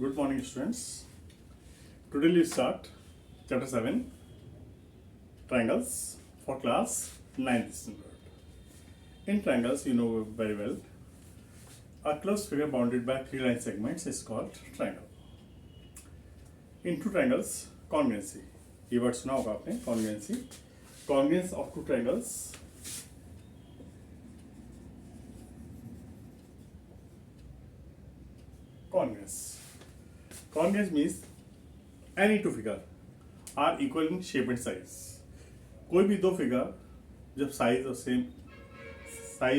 Good morning, students. Today we start chapter 7 triangles for class 9th standard. In triangles, you know very well, a closed figure bounded by three line segments is called triangle. In two triangles, congruency. ये word सुना होगा आपने, congruency. Congruence of two triangles. Congruence. Congruence means any two figure are equal in shape and size. कोई भी दो figure जब size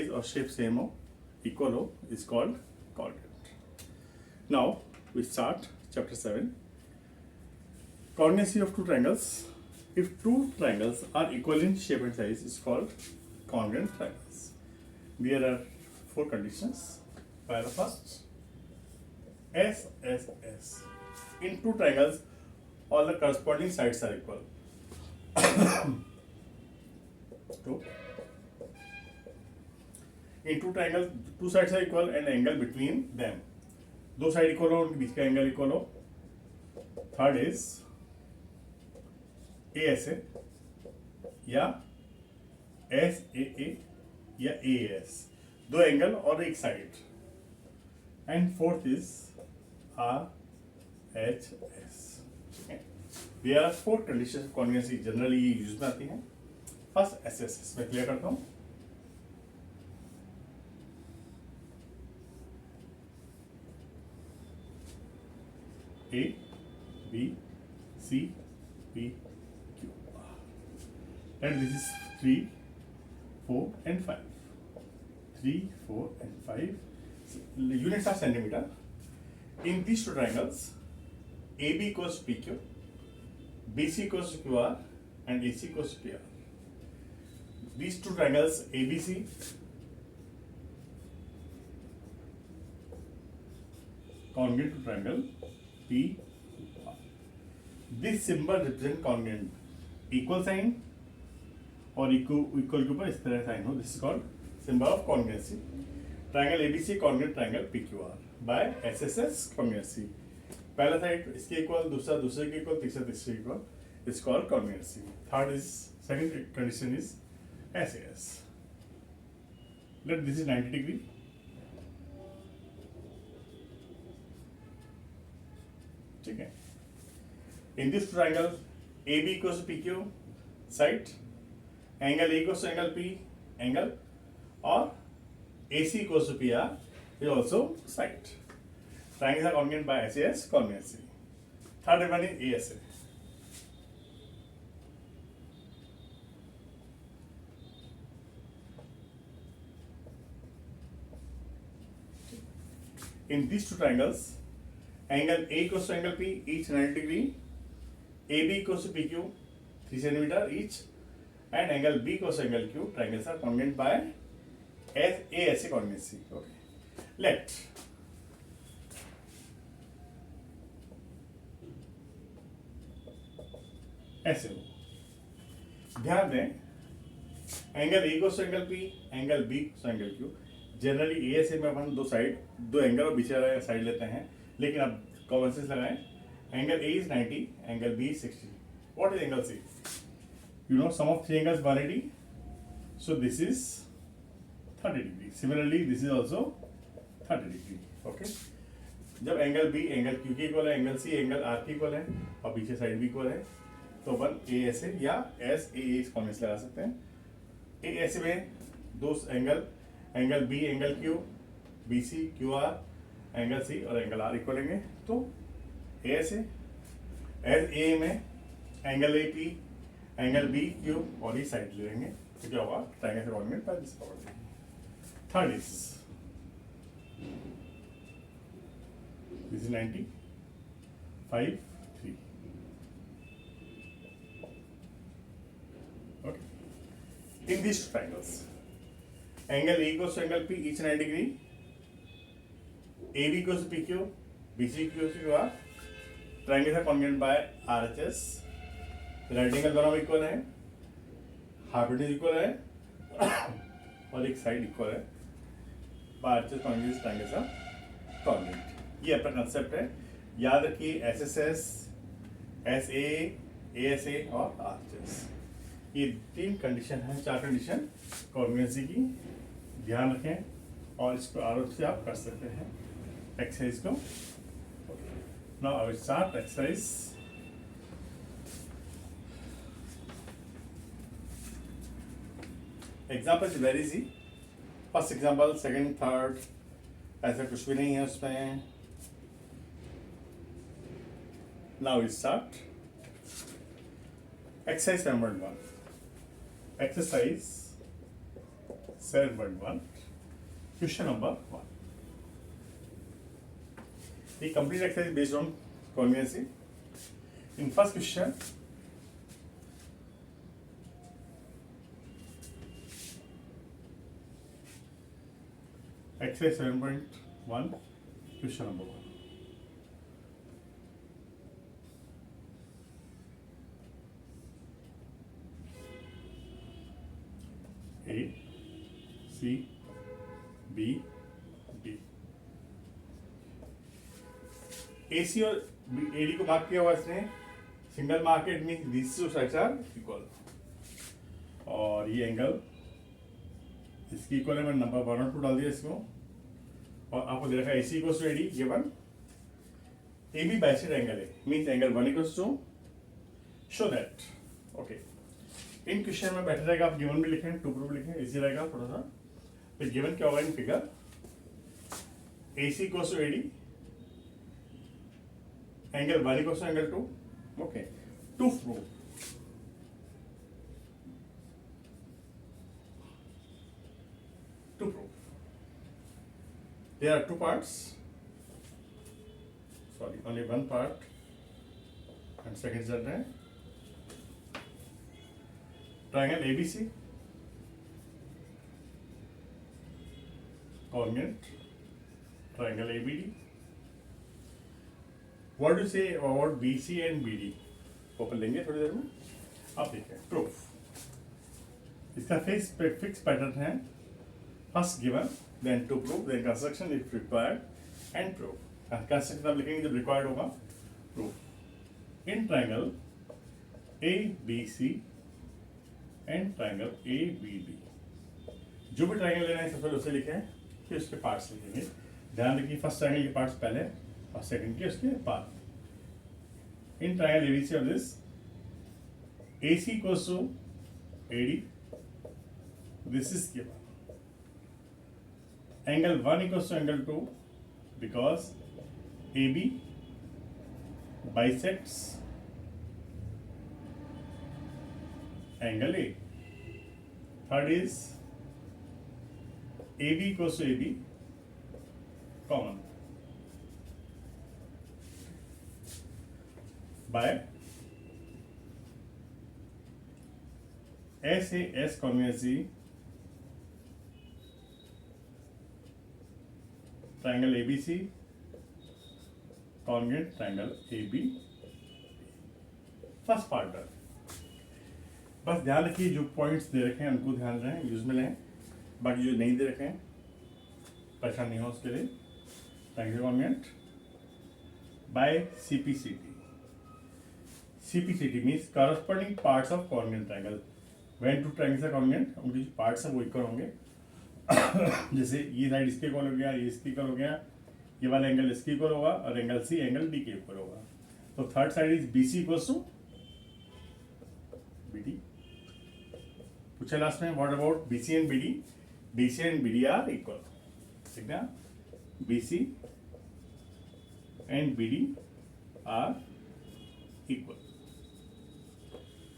और shape same हो, इक्वल हो, is called congruent. Now we start chapter 7. Congruency of two triangles. If two triangles are equal in shape and size is called congruent triangles. There are four conditions. By the first, S. In two triangles, all the corresponding sides are equal. So, in two triangles, two sides are equal and angle between them. दो side equal हो, उनके बीच का angle equal हो. Third is ASA या SAA या AS, दो angle और एक side. And fourth is RHS. There are four conditions of congruency generally use में आती हैं. फर्स्ट SSS में क्लियर करता हूं. A, B, C, P, Q, R. And this is 3, 4 and 5. 3, 4 and 5. Units are centimeter. In these two triangles, AB equals PQ, BC equals QR, and AC equals PR. These two triangles ABC congruent to triangle PR. This symbol represent congruent. Equal sign और equal के ऊपर इस तरह sign हो. This is called symbol of congruency. Triangle ABC congruent triangle PQR by SSS congruency. पहला side इसके equal, दूसरा दूसरे के इक्वल, तीसरा तीसरे के equal. It's called congruency. Second condition is SAS. Let this is 90 degree. ठीक है. In this triangle, AB equals to PQ side, angle A equals to angle P angle, or AC equals to PR is also side. Triangles are congruent by SAS congruency. Third one is ASA. In these two triangles, angle A equals to angle P, each 90 degree. AB equals to PQ, 3 centimeter each, and angle B equals to angle Q. Triangles are congruent by ASA congruency. Okay. Let ऐसे हो. ध्यान दें, angle A equals to angle P, angle B equals to angle Q. Generally ASA में अपन दो angle और बीच वाला side लेते हैं, लेकिन अब कॉमन सेंस लगाएं. Angle A is 90, angle B is 60. What is angle C? You know sum of three angles 180. So this is 30 degree. Similarly, this is also 30 degree. Okay. जब एंगल B एंगल Q के equal है, angle C angle R के equal है और पीछे side भी equal है, तो अपन ASA या SAA कॉमन लगा सकते हैं. ASA में दो angle B angle Q, BC QR, angle C और एंगल R इक्वल लेंगे, तो ASA. SA में angle AP, angle B Q और ये साइड ले लेंगे, तो क्या होगा? Triangle coordinate by this property. Third is this is 90, 5, 3. Okay. In these triangles, angle A equals to angle P, each 90 degree. AB equals to PQ, BC equals to QR. Triangles are congruent by RHS. Right angle दोनों equal है, hypotenuse equal है और एक side equal है. by RHS congruence triangles are congruent. ये अपना concept है. याद रखिए SSS, SA, ASA और RHS, ये 3 कंडीशन है, 4 कंडीशन कॉन्ग्रुएंसी की, ध्यान रखें और इसको आराम से आप कर सकते हैं एक्सरसाइज को। Now I will start exercise. Example is very easy, first example, second, third ऐसा कुछ भी नहीं है उसमें। Now we start exercise 7.1, exercise 7.1, question number 1। The complete exercise based on congruency. In first question, exercise 7.1, question number 1. A, C, B, D. AC और AD को mark किया हुआ इसने, single market mean these two sides are equal, और ये angle इसकी equal है, मैंने नंबर 1 और 2 डाल दिया इसको, और आपको दे रखा है AC equals to AD given AB bisect angle है, means angle 1 equals to, show that. Okay, इन क्वेश्चन में बेटर रहेगा आप गिवन भी लिखें, टू प्रूफ लिखें, इजी रहेगा थोड़ा सा। फिर गिवन क्या होगा in figure, AC equals to AD, angle 1 equals to angle 2। Okay, to proof, there are two parts, sorry only one part, and second चल रहा है triangle ABC, congruent triangle ABD. What do you say about BC and BD? Open लेंगे थोड़ी देर में। अब देखिए proof, इसका fix pattern है, first given, then to prove, then construction if required, and prove. Construction आप लिखेंगे जब required होगा, prove। In triangle ABC and triangle ABD, जो भी ट्राइंगल लेना है सबसे पहले उसे लिखें, फिर उसके पार्ट्स लिखेंगे। ध्यान रखिए फर्स्ट ट्राइंगल के पार्ट्स पहले और सेकंड के उसके part. In triangle ABC of this, AC equals to AD, this is given. Angle 1 equals to angle 2 because AB bisects angle A. Third is AB equals to AB, common, by SAS congruency, triangle ABC congruent triangle AB। First part done. बस ध्यान रखिए जो points दे रखे हैं उनको ध्यान रखें, use में लें, बाकी जो नहीं दे रखे हैं परेशान नहीं हो उसके लिए। Triangle congruent by CPCT। CPCT means corresponding parts of congruent triangle. When two triangles are congruent, उनके जो पार्ट्स हैं वो इक्वल होंगे। जैसे ये साइड इसके इक्वल हो गया, ये इसके इक्वल हो गया, ये वाला एंगल इसके इक्वल होगा, और एंगल C एंगल D के इक्वल होगा। तो third side is BC equals to BD। पूछा लास्ट में what about BC and BD? BC and BD are equal, ठीक है, BC and BD are equal.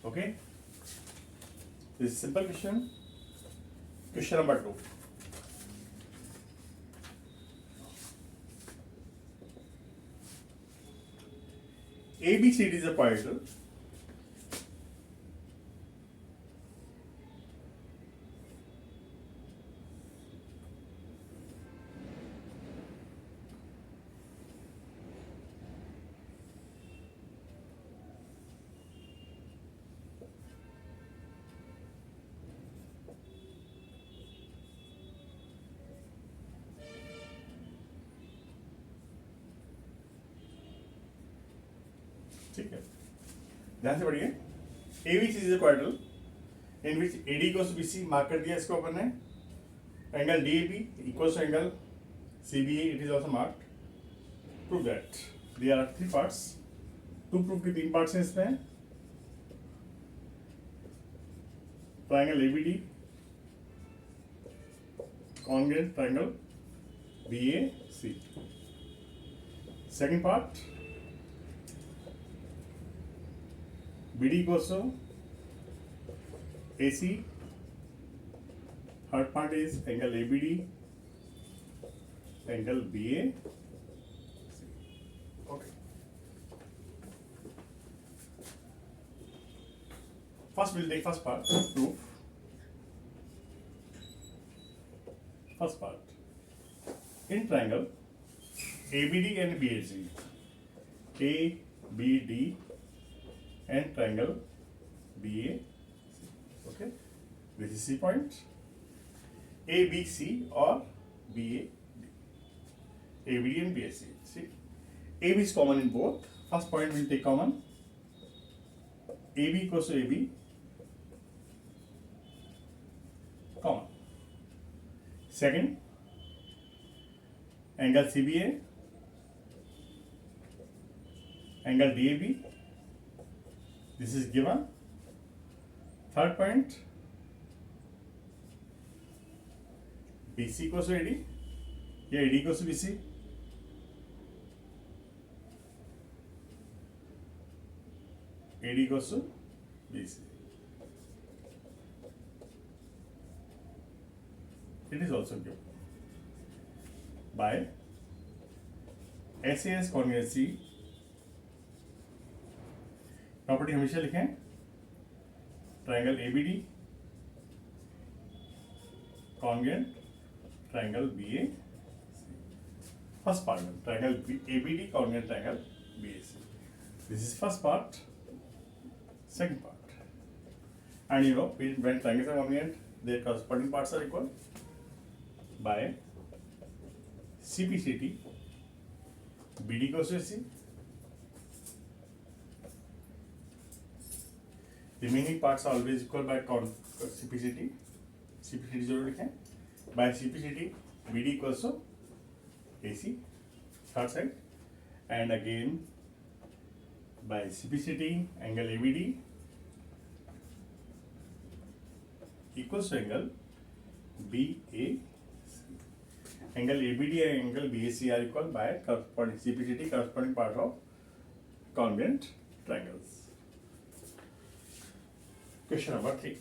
Okay, this is simple question. Question number 2, ABCD is a pointer ठीक है, ध्यान से पढ़िए। ABC is a quadrilateral in which AD equals to BC, mark कर दिया इसको अपन ने। Angle DAB equals to angle CBA, it is also marked. Prove that there are 3 parts. To proof के 3 पार्ट्स हैं इसमें। Triangle ABD congruent triangle BAC. Second part, BD equals to AC. Third part is angle ABD, angle BAC. Okay. First we'll take first part, proof. First part, in triangle ABD and BAC, ABD and triangle BAC. Okay, this is C point. ABC or BAD, ABD and BAC. See, AB is common in both. First point we'll take common. AB equals to AB, common. Second, angle CBA, angle DAB, this is given. Third point, BC equals to AD, here AD equals to BC. AD equals to BC. It is also given by SAS congruency property हमेशा लिखें। Triangle ABD congruent triangle BAC. First part, triangle ABD congruent triangle BAC. This is first part. Second part, and you know when triangles are congruent, their corresponding parts are equal by CPCT. BD equals to AC. Remaining parts are always equal by CPCT. CPCT जरूर लिखें। By CPCT, BD equals to AC, third side, and again by CPCT, angle ABD equals to angle BAC. Angle ABD and angle BAC are equal by corresponding CPCT, corresponding part of congruent triangles. Question number 3.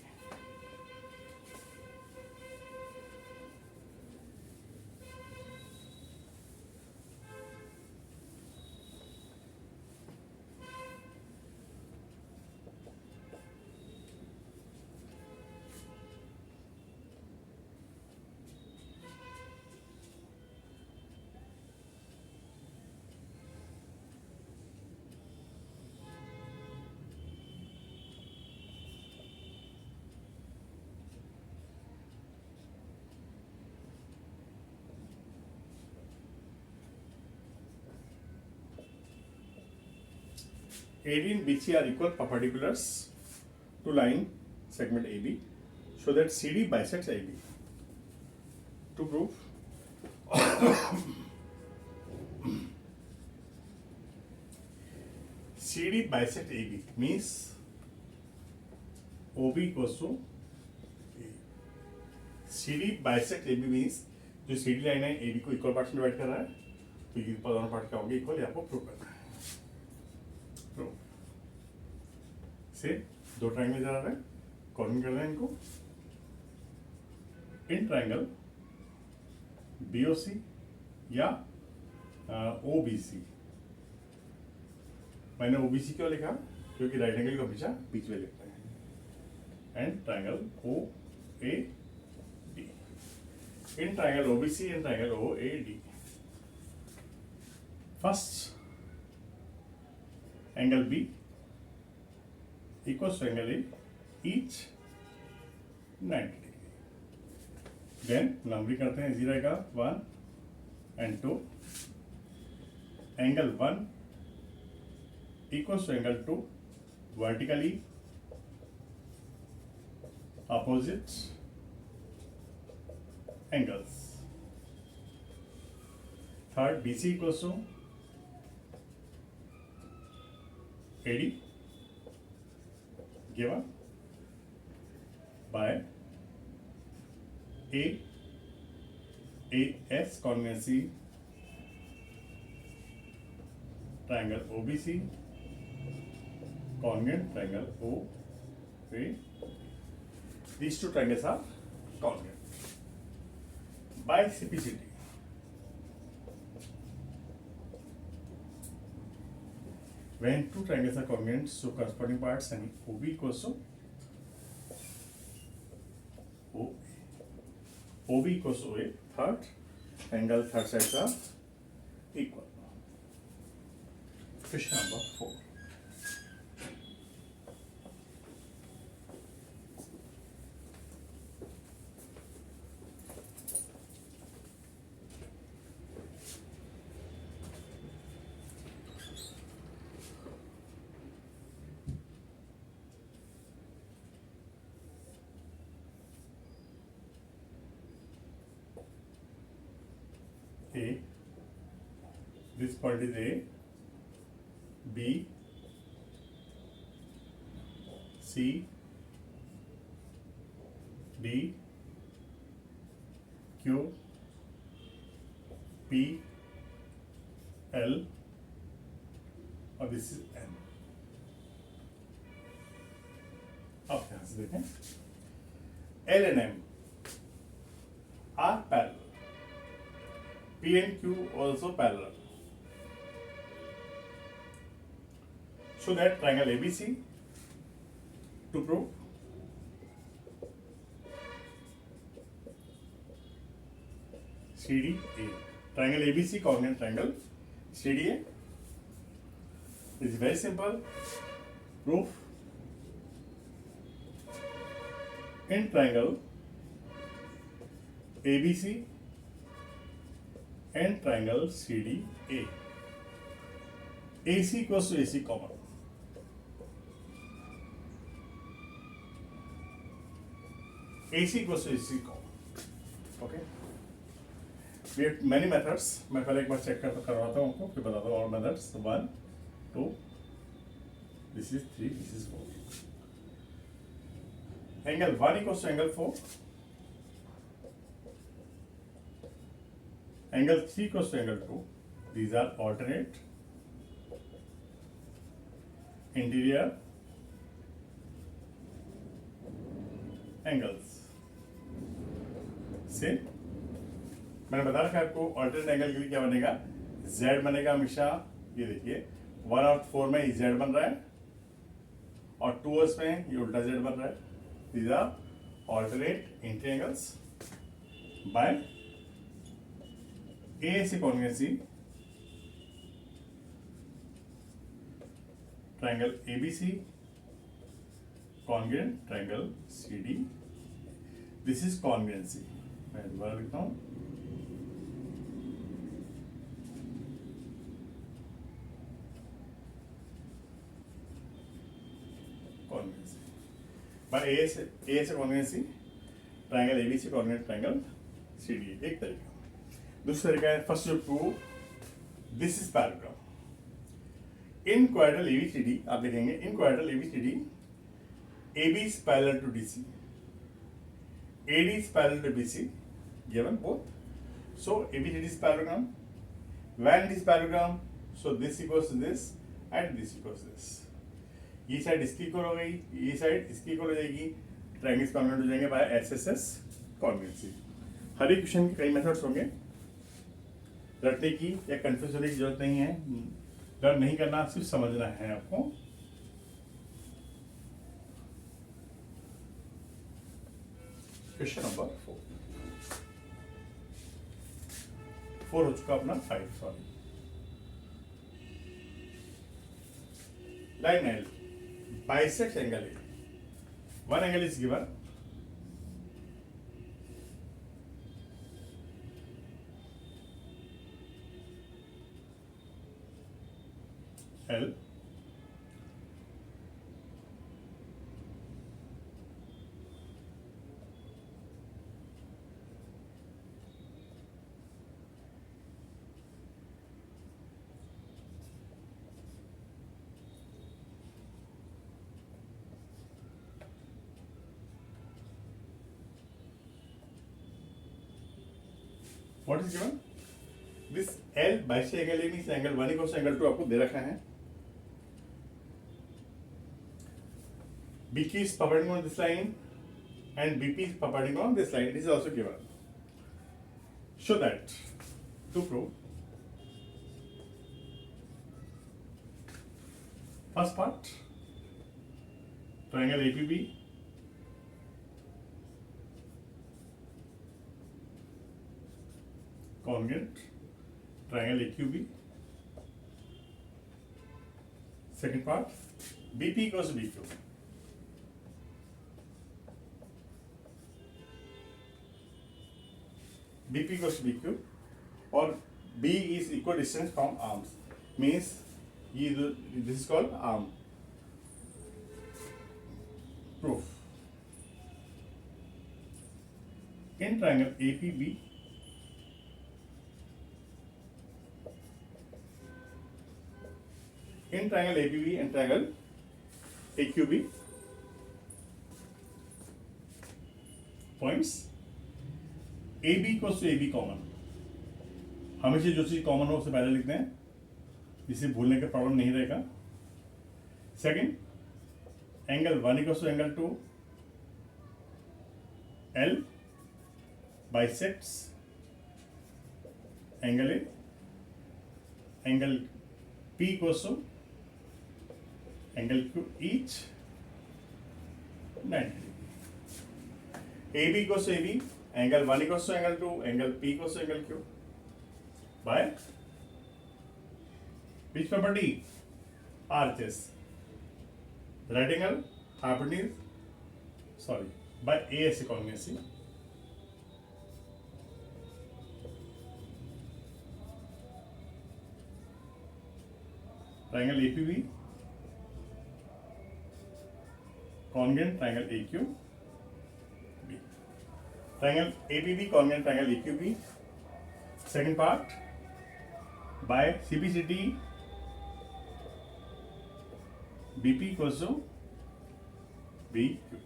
AD and BC are equal perpendiculars to line segment AB, so that CD bisects AB. To prove, CD bisects AB means OB equals to A. CD bisects AB means जो CD line है AB को equal parts में divide कर रहा है, तो ये दोनों पार्ट क्या होंगे इक्वल, ये आपको प्रूव करना है। से दो ट्राइंगल जा रहा है, कॉर्नर कर रहे हैं इनको। इन ट्राइंगल BOC या OBC, मैंने OBC क्यों लिखा, क्योंकि राइट एंगल को हमेशा बीच में लिखते हैं। And triangle OAD, in triangle OBC and triangle OAD, first angle B equals to angle A, each 90 degree. Then numbering करते हैं, इजी रहेगा 1 and 2. Angle 1 equals to angle 2 vertically opposite angles. Third, BC equals to AD given by AS congruency triangle OBC congruent triangle OA. These two triangles are congruent. By CPCT, when two triangles are congruent, so corresponding parts and OB equals to OA. OB equals to OA. Third angle, third sides are equal. Question number 4. A, this point is A, B, C, D, Q, P, L, और this is N. अब ध्यान से देखें, L and M are parallel. P and Q also parallel. Show that triangle ABC to prove CDA. Triangle ABC congruent triangle CDA. This is very simple. Proof in triangle ABC and triangle CDA. AC equals to AC common. AC equals to AC common. Okay. We have many methods. मैं पहले एक बार check करवाता हूँ आपको, फिर बताता हूँ और methods. 1, 2, this is 3, this is 4. Angle 1 equals to angle 4. Angle 3 equals to angle 2. These are alternate interior angles. से मैंने बता रखा है आपको ऑल्टरनेट एंगल के लिए क्या बनेगा, Z बनेगा हमेशा. ये देखिए 1 और 4 में Z बन रहा है और 2s में ये उल्टा Z बन रहा है. These are alternate interior angles by AAC congruency triangle ABC congruent triangle CD. This is congruency. मैं दोबारा लिखता हूँ. Congruency by AAC congruency triangle ABC congruent triangle CD. एक तरीका. दूसरा तरीका है फर्स्ट जो prove this is paragraph. In quadrilateral ABCD आप देखेंगे, in quadrilateral ABCD AB is parallel to DC, AD is parallel to BC, given both. So ABCD is parallelogram. When it is parallelogram, so this equals to this and this equals to this. ये side इसकी equal हो गई, ये side इसकी equal हो जाएगी. Triangles congruent हो जाएंगे बाय SSS कॉन्ग्रुएंसी. हर एक क्वेश्चन के कई मेथड्स होंगे. रटने की या कंफ्यूज होने की जरूरत नहीं है. लर्न नहीं करना, सिर्फ समझना है आपको. क्वेश्चन नंबर 4 हो चुका अपना 5. Sorry. Line L bisects angle A. One angle is given. L. What is given, this L bisect angle A means angle 1 equals angle 2 आपको दे रखा है, BQ is perpendicular on this line and BP is perpendicular on this line. This is also given. Show that. To prove, first part, triangle APB, congruent triangle AQB. Second part, BP equals to BQ. BP equals to BQ, or B is equal distance from arms, means this is called arm. Proof. In triangle APB, in triangle APB and triangle AQB, points AB equals to AB common, हमेशा जो चीज common हो उससे पहले लिखते हैं, इसे भूलने का प्रॉब्लम नहीं रहेगा। Second, angle 1 equals to angle 2, L bisects angle A, angle P equals to angle Q, each 90 degree. AB equals to AB, angle 1 equals to angle 2, angle P equals to angle Q, by which property? RHS, right angle hypotenuse, by ASC congruency. Triangle APB, congruent triangle AQ. Triangle APB congruent triangle AQB. Second part, by CPCT, BP equals to BQ.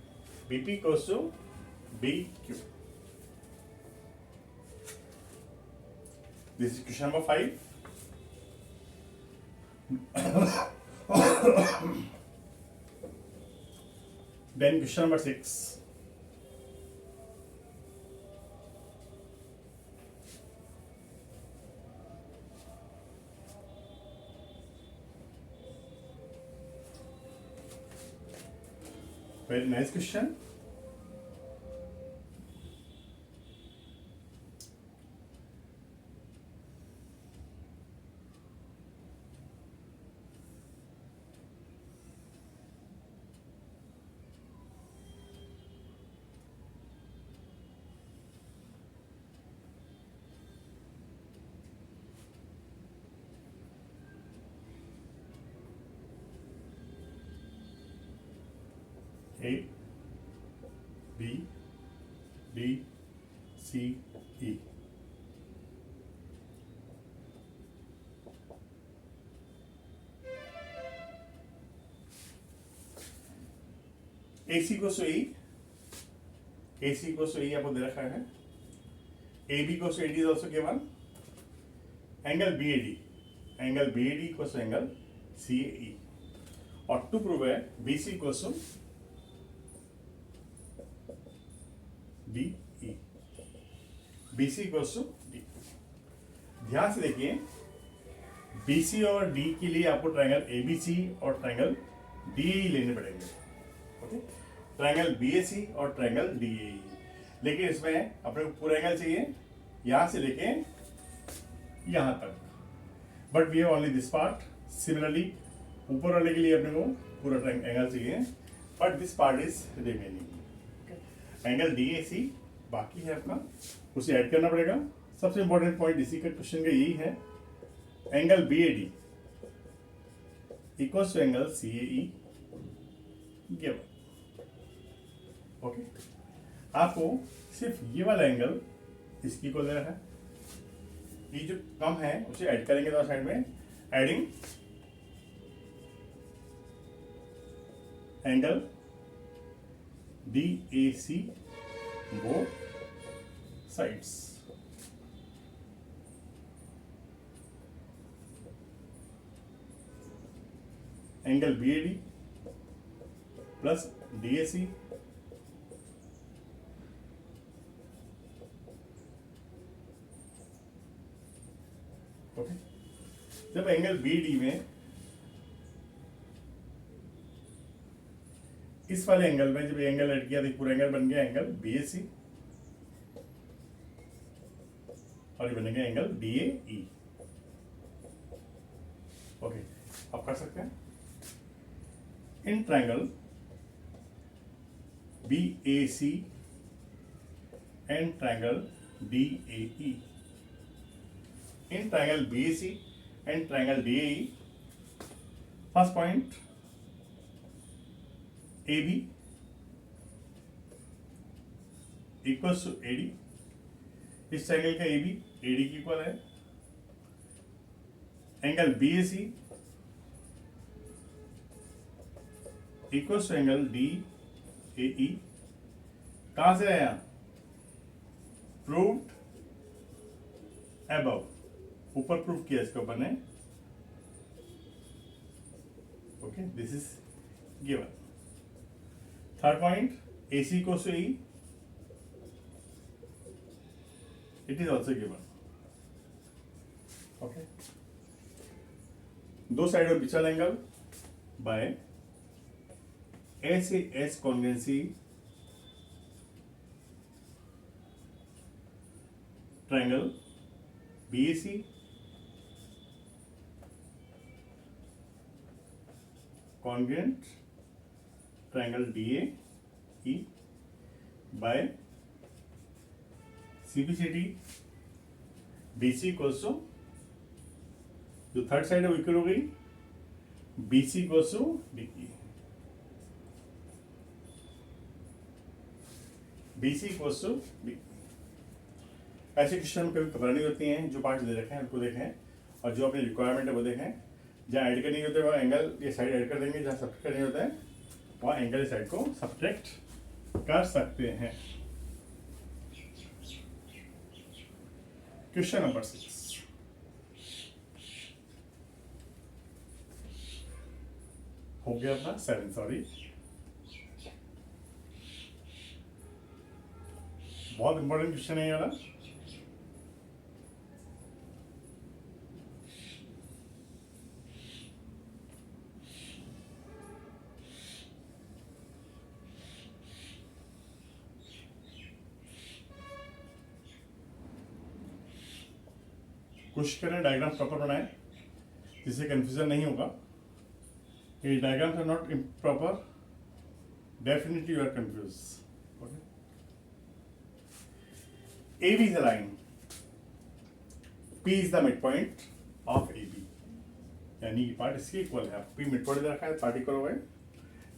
BP equals to BQ. This is question number 5. Then question number 6. Very nice question. A, B, D, C, E. AC equals to E, AC equals to E आपको दे रखा है, AB equals to AD is also given, angle BAD, angle BAD equals to angle CAE, और to prove है BC equals to DE, BC equals to D। ध्यान से देखिए, BC और D के लिए आपको ट्रायंगल ABC और ट्रायंगल DAE लेने पड़ेंगे, ओके, ट्रायंगल BAC और ट्रायंगल DAE, लेकिन इसमें अपने को पूरा एंगल चाहिए यहां से लेके यहां तक, but we have only this part. Similarly ऊपर वाले के लिए अपने को पूरा एंगल चाहिए, but this part is remaining. Angle DAC बाकी है आपका, उसे ऐड करना पड़ेगा। सबसे इंपॉर्टेंट पॉइंट इसी का क्वेश्चन का यही है, angle BAD equals to angle CAE given, okay. आपको सिर्फ ये वाला एंगल इसकी को देना है, ये जो कम है उसे ऐड करेंगे दोनों साइड में, adding angle DAC both sides, angle B A D plus D A C okay. जब एंगल बी डी में इस वाले एंगल में जब एंगल ऐड किया तो पूरा एंगल बन गया एंगल बी ए सी और ये बनेगा angle D A E. Okay, आप कर सकते हैं in triangle B A C and triangle D A E. In triangle B A C and triangle D A E, first point A B equals to A D. इस triangle का A B A D की equal है। Angle B A C equals to angle D A E. कहां से आया? Proved above, ऊपर prove किया इसको बने। Okay, this is given. Third point A C equals to E, it is also given. Okay, दो side of mutual angle by S S congruency triangle B A C congruent triangle D A E by CBCD BC equals to, जो third side है वो equal हो गई BC equals to DE। BC equals to DE। ऐसे question कभी घबरानी होती हैं, जो पार्ट दे रखे हैं उनको देखें और जो अपनी रिक्वायरमेंट है वो देखें। जहाँ ऐड करनी होते हैं वहाँ एंगल ये साइड ऐड कर देंगे, जहाँ सब्ट्रैक्ट करनी होता है वहाँ एंगल साइड को सब्ट्रैक्ट कर सकते हैं। क्वेश्चन नंबर 6, हो गया अपना 7, सॉरी, बहुत इंपॉर्टेंट क्वेश्चन है ये वाला। कोशिश करें डायग्राम प्रॉपर बनाएं जिससे कंफ्यूजन नहीं होगा। ये diagrams are not proper, definitely you are confuse. Okay, A B is a line, P is the mid point of A B, यानी ये पार्ट इसके इक्वल है। पी मिड पॉइंट दे रखा है, पार्ट इक्वल हो गए।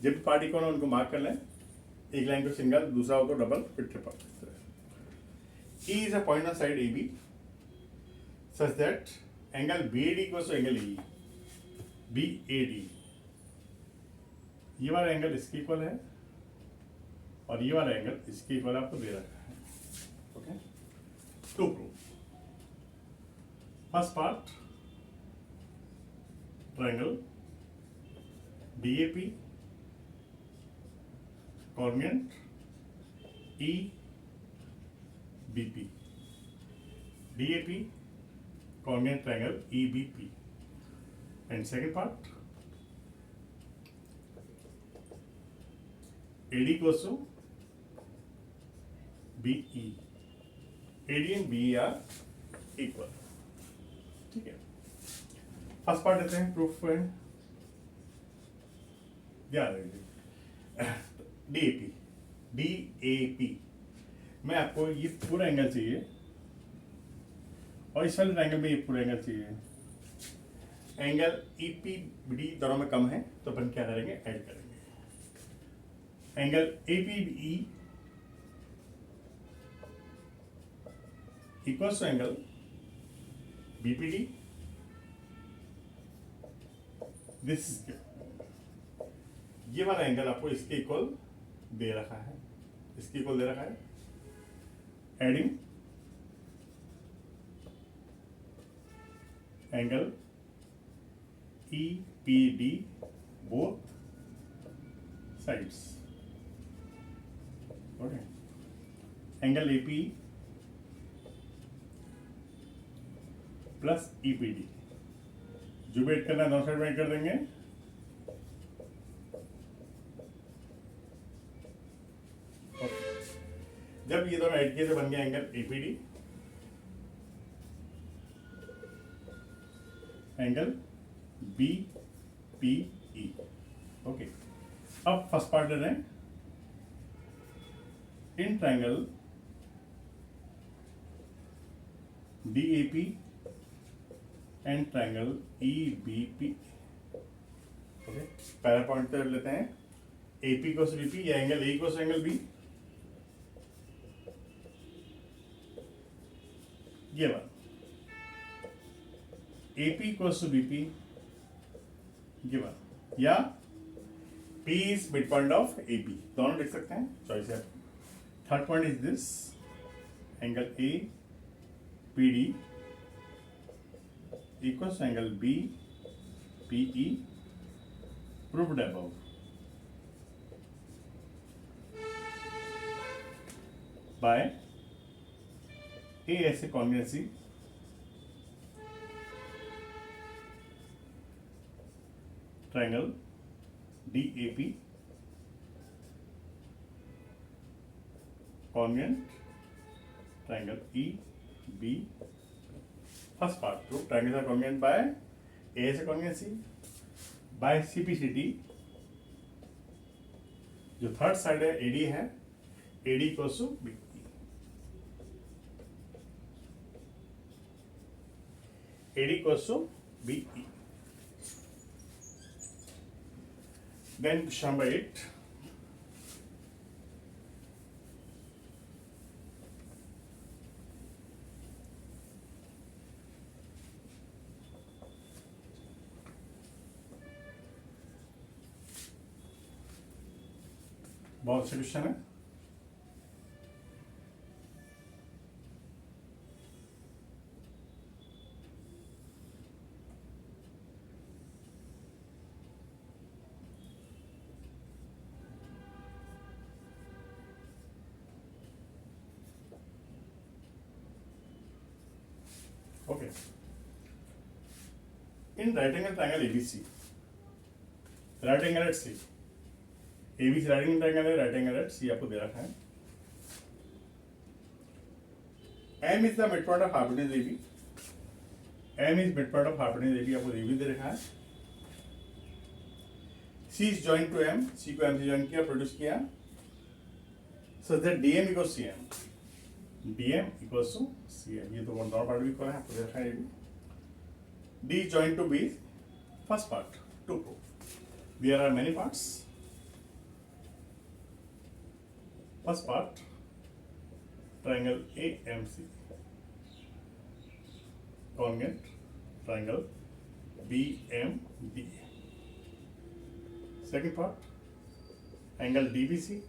जब भी पार्ट इक्वल हो उनको मार्क कर लें, एक लाइन को सिंगल, दूसरा हो तो डबल, फिर triple. E is a point on side A B such that angle BAD equals to angle E, BAD। ये वाला एंगल इसके इक्वल है और ये वाला एंगल इसके इक्वल आपको दे रखा है। Okay, to prove. First part triangle DAP congruent EBP, DAP congruent triangle EBP, and second part AD equals to BE, AD and BE are equal। ठीक है, फर्स्ट पार्ट देते हैं प्रूफ है, ध्यान रखिए। DAP मैं आपको ये पूरा एंगल चाहिए और इस वाले ट्रायंगल में ये पूरा एंगल चाहिए। एंगल EPBD दोनों में कम है तो अपन क्या करेंगे, ऐड करेंगे। Angle APE equals to angle BPD, this ये वाला एंगल आपको इसके इक्वल दे रखा है, इसके इक्वल दे रखा है। Adding angle EPD both sides. Okay. Angle AP plus EPD जो भी ऐड करना है दोनों साइड में ऐड कर देंगे. जब ये दोनों ऐड किए तो बन गया angle APD, angle BPE. Okay, अब फर्स्ट पार्ट ले रहे हैं. In triangle DAP and triangle EBP. Okay, पहला पॉइंट तो लेते हैं AP को BP या एंगल A को एंगल B. ये बात AP equals to BP given या P is midpoint of AB, दोनों लिख सकते हैं, चॉइस है. Third point is this angle A PD equals angle B PE proved above. by A S A congruency triangle DAP congruent triangle EB. First part proof triangle are congruent by A S A congruency by CPCT. जो third side है AD है, AD equals to BE. AD equals to BE. Then question number 8. बहुत से question है. Okay. In right angle triangle ABC, right angle at C, ABC right angle triangle है, right angle at C आपको दे रखा है. M is the midpoint of hypotenuse AB. M is midpoint of hypotenuse AB आपको AB दे रखा है. C is joined to M, C को M से join किया, प्रोड्यूस किया. So that DM equals CM. DM equals to CM. ये तो दोनों पार्ट भी इक्वल है, आपको देखा है. D joined to B, first part to prove. There are many parts. First part, triangle AMC, congruent triangle BMD. Second part, angle DBC,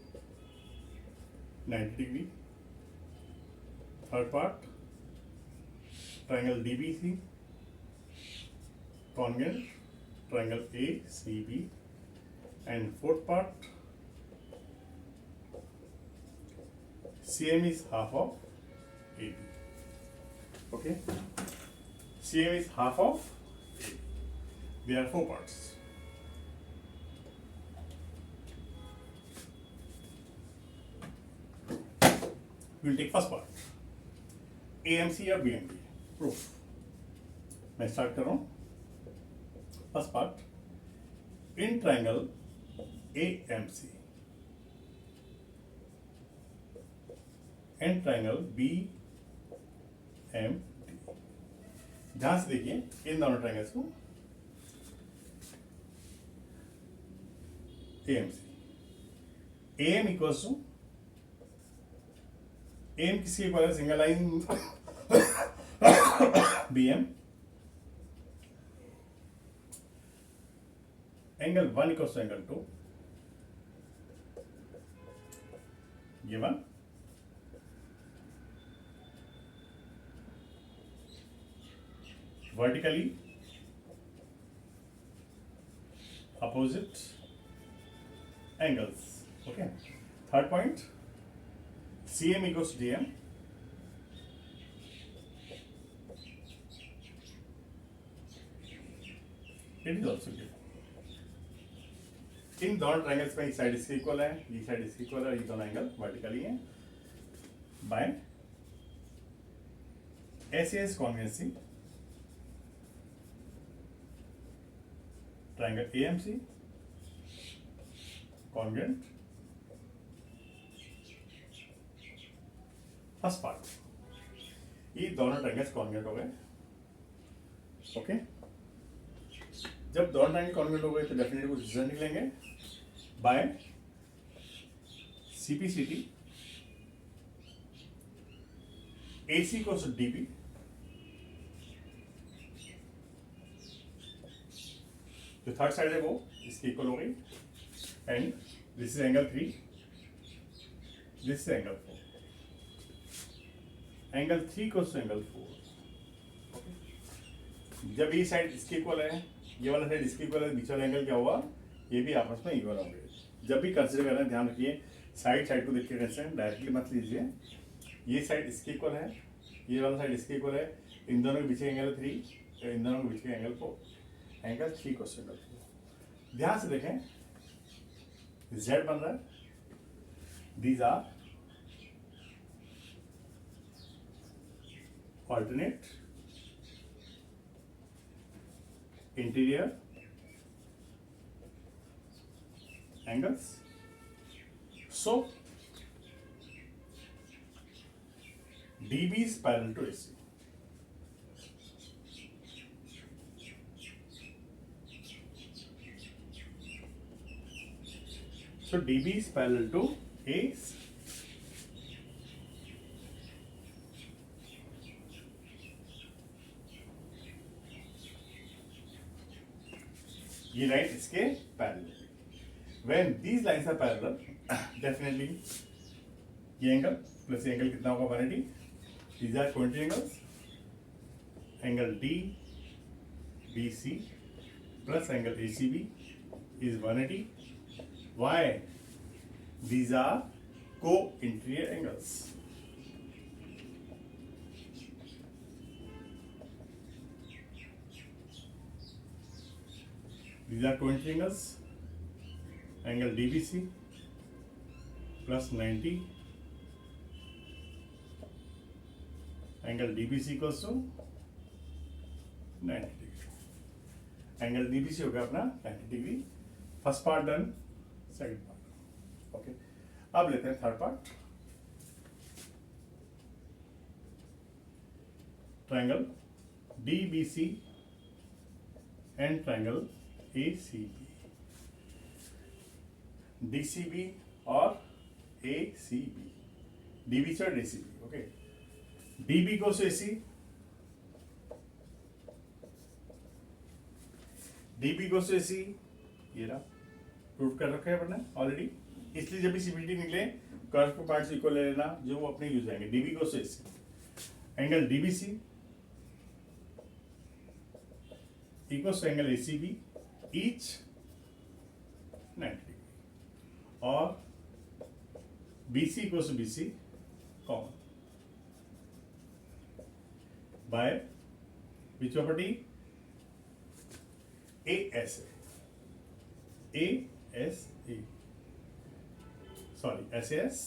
90 degree. Third part, triangle DBC, congruent triangle ACB. And fourth part, CM is half of AB. Okay, CM is half of AB. There are four parts. We'll take first part. AMC या BMD proof. मैं start कर रहा हूं. First part, in triangle AMC and triangle BMD. ध्यान से देखिए इन दोनों triangles को. AMC, AM equals to, AM किसके इक्वल है? Single line BM. Angle 1 equals to angle 2 given. Vertically opposite angles. Okay. Third point, CM equals to DM. It is also given. इन दोनों triangles में एक साइड इसके equal है, ये side इसके equal है, ये दोनों एंगल वर्टिकली हैं by SAS congruency triangle AMC congruent first part, ये दोनों ट्रायंगल्स कॉन्ग्रुएंट हो गए. ओके, जब दोनों ट्रायंगल कॉन्ग्रुएंट हो गए तो डेफिनेटली कुछ रिजल्ट निकलेंगे by CPCT AC equals to DB जो थर्ड साइड है वो इसके इक्वल हो गई and this is angle 3, this is angle 4. Angle 3 equals to angle 4. जब ये साइड इसके इक्वल है, ये वाला साइड इसके इक्वल है, बीच वाला एंगल क्या हुआ, ये भी आपस में इक्वल होंगे. जब भी कंसिडर कर रहे हैं ध्यान रखिए, साइड साइड को देख के कंसिडर डायरेक्टली मत लीजिए. ये साइड इसके इक्वल है, ये वाला साइड इसके इक्वल है, इन दोनों के बीच एंगल 3, इन दोनों के बीच के angle 4. Angle 3 equals to angle 4. ध्यान से देखें, Z बन रहा है, these are alternate interior angles. So DB is parallel to AC. So DB is parallel to AC. ये लाइन इसके parallel. When these lines are parallel, definitely ये angle plus ये एंगल कितना होगा 180. These are quantity angles. Angle DBC plus angle ACB is 180. Why? These are co-interior angles. These are co-interior angles. Angle DBC plus 90. Angle DBC equals to 90 degree. Angle DBC हो गया अपना 90 degree. First part done, second part. Okay, अब लेते हैं third part. Triangle DBC and triangle ACB. DCB और ACB, DBC और ACB. Okay, DB goes to AC, DB goes to AC. ये रहा, प्रूव कर रखा है अपने ऑलरेडी. इसलिए जब भी CPT निकले कर्व को पार्ट्स इक्वल ले लेना, जो वो अपने यूज आएंगे. DB goes to AC. Angle DBC equals to angle ACB, each 90 degree. और BC equals to BC common by which property? ASA. Sorry, SAS.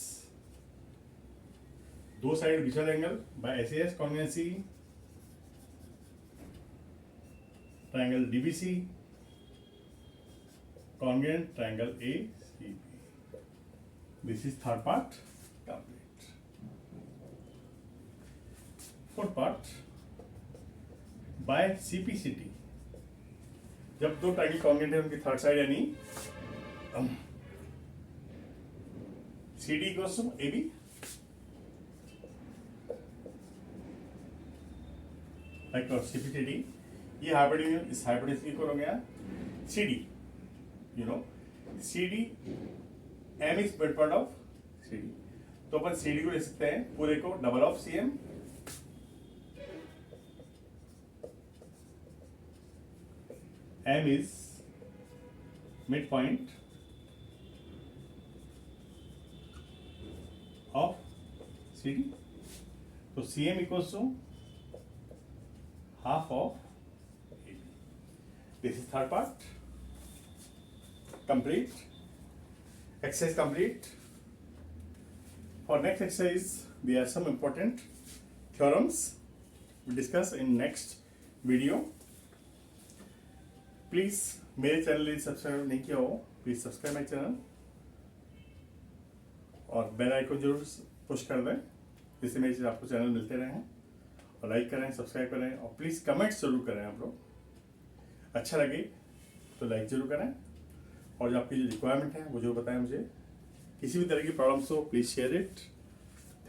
दो साइड विचुअल angle by SAS congruency. Triangle DBC congruent triangle ACB. This is third part complete. Fourth part, by CPCT. जब दो triangle congruent है उनकी third side यानी CD equals to AB. Like CPCT, ये hypotenuse इस hypotenuse की equal हो गया CD. You know, CD M is mid part of CD. तो अपन CD को ले सकते हैं पूरे को double of CM. M is mid point of C D. तो C M equals to half of AB. This is third part. Complete. Exercise complete. For next exercise, there are some important theorems we discuss in next video. Please मेरे channel यदि subscribe नहीं किया हो, please subscribe my channel और bell icon जरूर push कर दें, जिससे मेरे आपको चैनल मिलते रहें। और लाइक करें, सब्सक्राइब करें और प्लीज़ कमेंट्स जरूर करें। आप लोग अच्छा लगे तो लाइक जरूर करें और जो आपकी जो रिक्वायरमेंट है वो जो बताएं मुझे। किसी भी तरह की प्रॉब्लम्स हो please share it.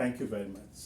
Thank you very much.